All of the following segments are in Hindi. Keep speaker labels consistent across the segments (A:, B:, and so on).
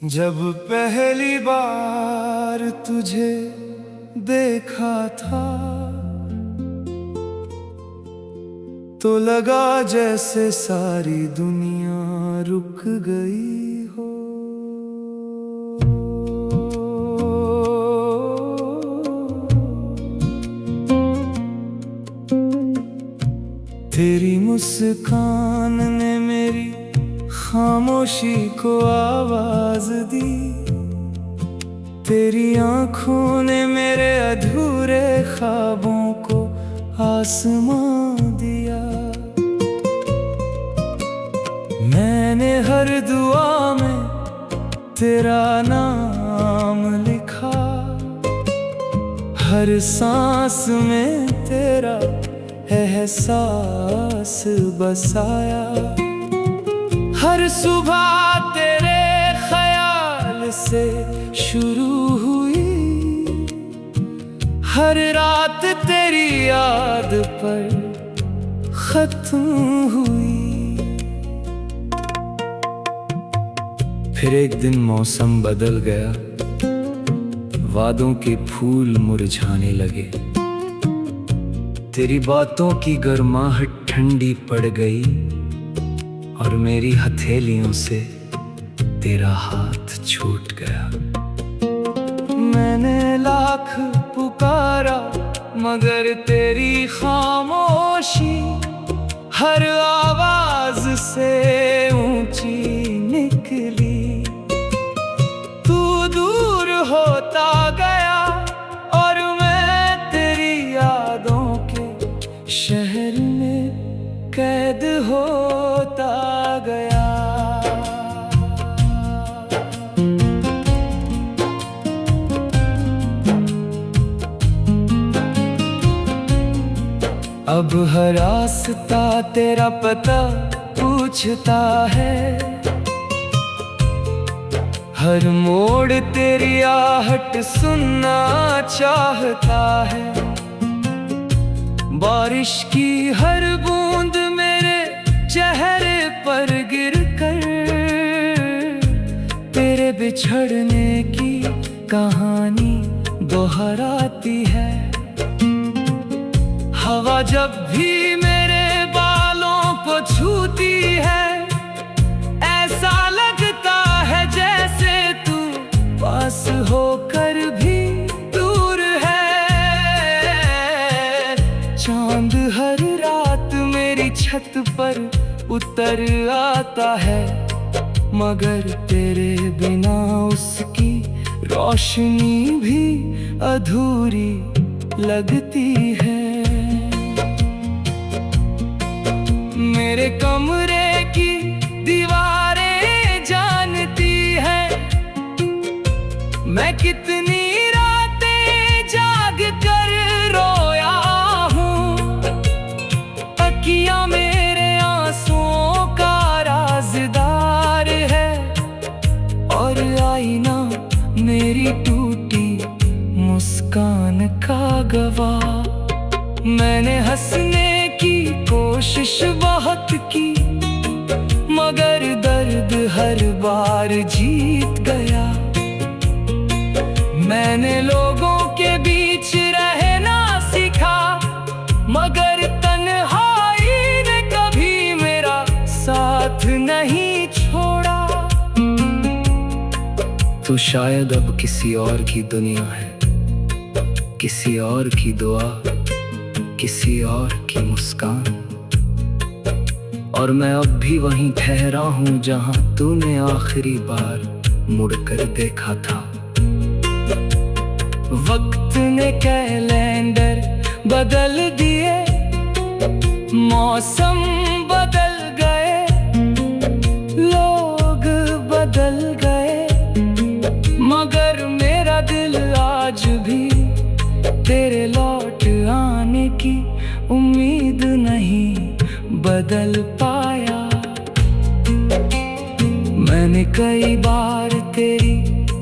A: जब पहली बार तुझे देखा था तो लगा जैसे सारी दुनिया रुक गई हो। तेरी मुस्कान ने मेरी खामोशी को आवाज दी, तेरी आंखों ने मेरे अधूरे ख्वाबों को आसमां दिया। मैंने हर दुआ में तेरा नाम लिखा, हर सांस में तेरा एहसास बसाया। हर सुबह तेरे ख्याल से शुरू हुई, हर रात तेरी याद पर खत्म हुई। फिर एक दिन मौसम बदल गया, वादों के फूल मुरझाने लगे, तेरी बातों की गर्माहट ठंडी पड़ गई और मेरी हथेलियों से तेरा हाथ छूट गया। मैंने लाख पुकारा मगर तेरी खामोशी हर आवाज से ऊंची निकली। तू दूर होता गया और मैं तेरी यादों के शहर में कैद होता गया। अब हर रास्ता तेरा पता पूछता है, हर मोड़ तेरी आहट सुनना चाहता है। बारिश की हर बूंद मेरे चेहरे पर गिरकर तेरे बिछड़ने की कहानी दोहराती है। हवा जब भी मेरे बालों को छूती है, ऐसा लगता है जैसे तू पास होकर भी दूर है। चांद हर रात मेरी छत पर उतर आता है, मगर तेरे बिना उसकी रोशनी भी अधूरी लगती है। मेरे कमरे की दीवारें जानती है मैं कितनी रातें जाग कर रोया हूँ। तकिया मेरे आंसुओं का राज़दार है और आईना मेरी टूटी मुस्कान का गवाह। मैंने हंसने की कोशिश बहुत की मगर दर्द हर बार जीत गया। मैंने लोगों के बीच रहना सीखा मगर तन्हाई ने कभी मेरा साथ नहीं छोड़ा। तो शायद अब किसी और की दुनिया है, किसी और की दुआ, किसी और की मुस्कान, और मैं अब भी वहीं ठहरा हूँ जहाँ तूने आखिरी बार मुड़कर देखा था। वक्त ने कैलेंडर बदल दिए, मौसम बदल गए, लोग बदल गए, मगर मेरा दिल आज भी तेरे लौट आने की उम्मीद नहीं बदल पाया। मैंने कई बार तेरी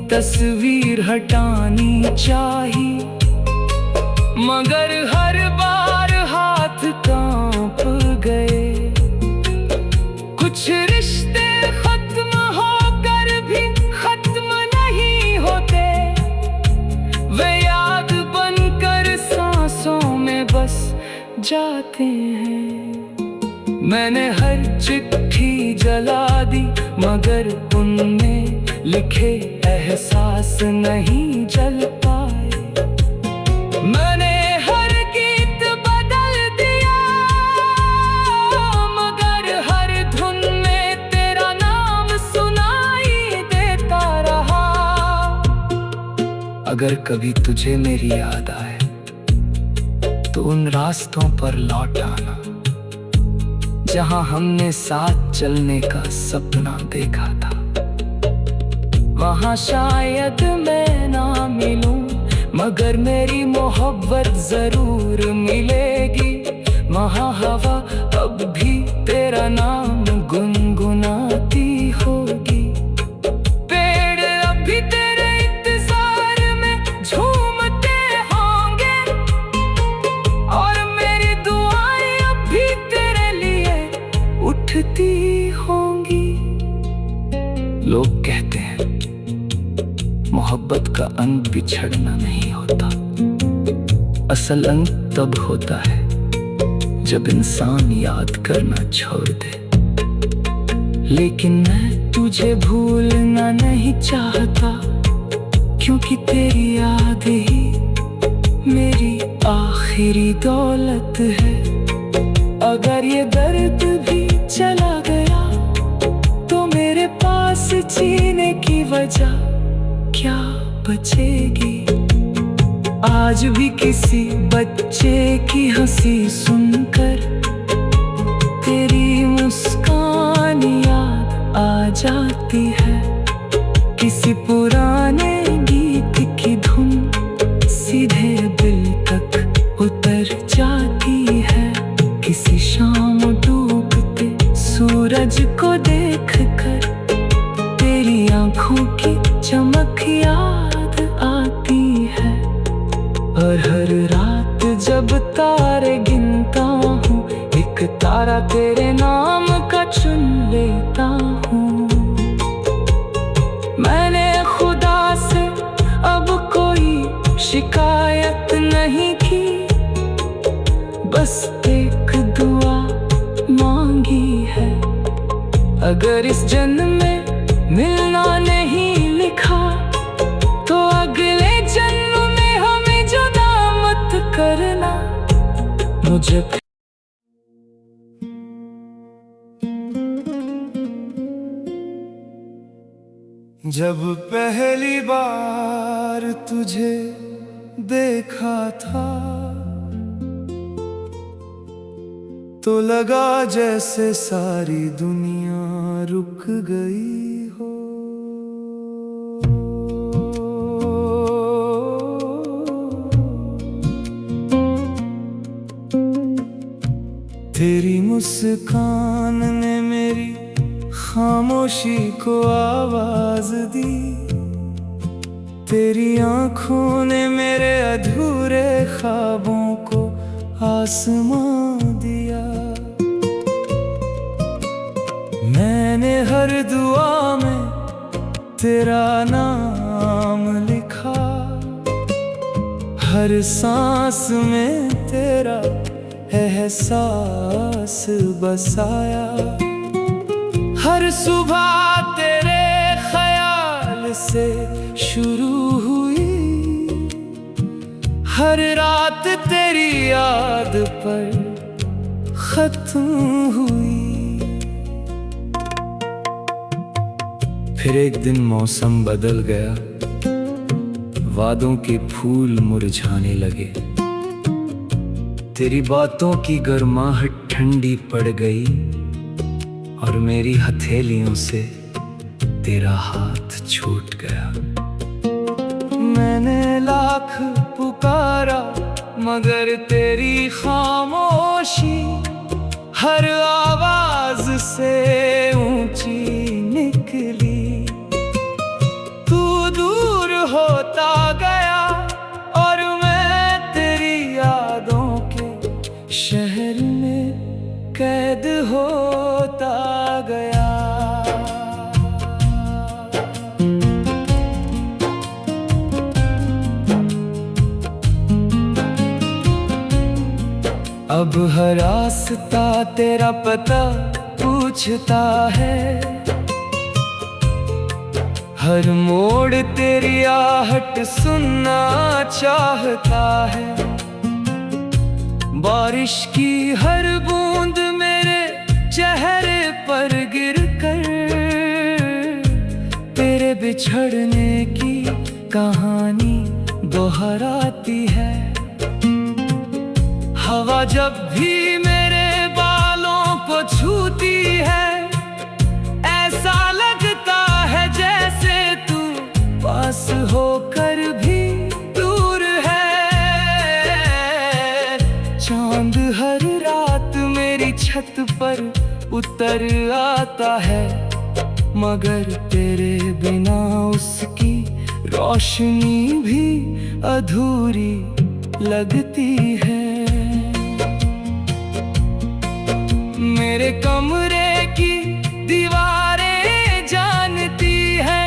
A: तस्वीर हटानी चाही मगर हर बार हाथ कांप गए। कुछ रिश्ते खत्म होकर भी खत्म जाते हैं। मैंने हर चिट्ठी जला दी मगर उनमें लिखे एहसास नहीं जल पाए। मैंने हर गीत बदल दिया मगर हर धुन में तेरा नाम सुनाई देता रहा। अगर कभी तुझे मेरी याद आए तो उन रास्तों पर लौट आना जहां हमने साथ चलने का सपना देखा था। वहां शायद मैं ना मिलूं मगर मेरी मोहब्बत जरूर मिलेगी। वहां हवा अब भी तेरा नाम गुनगुनाती होगी। पेड़ अब भी तेरे इंतजार में झूमते होंगे और मेरी दुआएं अब भी तेरे लिए उठती होंगी। लोग कहते हैं मोहब्बत का अंत बिछड़ना नहीं होता। असल अंत तब होता है जब इंसान याद करना छोड़ दे। लेकिन मैं तुझे भूलना नहीं चाहता क्योंकि तेरी याद ही मेरी आखिरी दौलत है। अगर ये दर्द भी चला गया तो मेरे पास जीने की वजह क्या बचेगी। आज भी किसी बच्चे की हंसी सुनकर तेरी मुस्कान याद आ जाती है। किसी पुराने गीत की धुन सीधे दिल तक उतर जाती है। किसी शाम डूबते सूरज को देखकर तेरी आंखों की चमक याद आती है। और हर रात जब तारे गिनता हूँ एक तारा तेरे नाम का चुन लेता हूँ। मैंने खुदा से अब कोई शिकायत नहीं की बस एक दुआ मांगी है। अगर इस जन्म में मिलना नहीं लिखा तो अगले जन्म में हमें जुदा मत करना। मुझे जब पहली बार तुझे देखा था तो लगा जैसे सारी दुनिया रुक गई हो। तेरी मुस्कान ने मेरी खामोशी को आवाज दी। तेरी आंखों ने मेरे अधूरे ख्वाबों को आसमां दिया। मैंने हर दुआ में तेरा नाम लिखा। हर सांस में तेरा एहसास बसाया। हर सुबह तेरे ख्याल से शुरू हुई। हर रात तेरी याद पर खत्म हुई। फिर एक दिन मौसम बदल गया। वादों के फूल मुरझाने लगे। तेरी बातों की गर्माहट ठंडी पड़ गई और मेरी हथेलियों से तेरा हाथ छूट गया। मैंने लाख पुकारा मगर तेरी खामोशी हर आवाज से ऊंची निकली। तू दूर होता गया और मैं तेरी यादों के शहर में कैद होता गया। अब हर रास्ता तेरा पता पूछता है, हर मोड़ तेरी आहट सुनना चाहता है। बारिश की हर बूंद मेरे चेहरे पर गिरकर तेरे बिछड़ने की कहानी दोहराती है। हवा जब भी मेरे बालों को छूती है, ऐसा लगता है जैसे तू पास होकर भी दूर है। चांद हर रात मेरी छत पर उतर आता है, मगर तेरे बिना उसकी रोशनी भी अधूरी लगती है। मेरे कमरे की दीवारें जानती है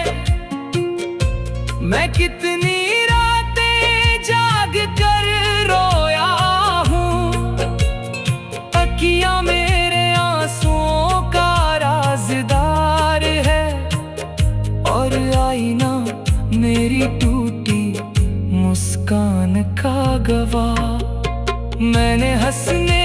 A: मैं कितनी रातें जाग कर रोया हूँ। तकिया मेरे आंसुओं का राज़दार है, और आईना मेरी टूटी मुस्कान का गवाह। मैंने हंसने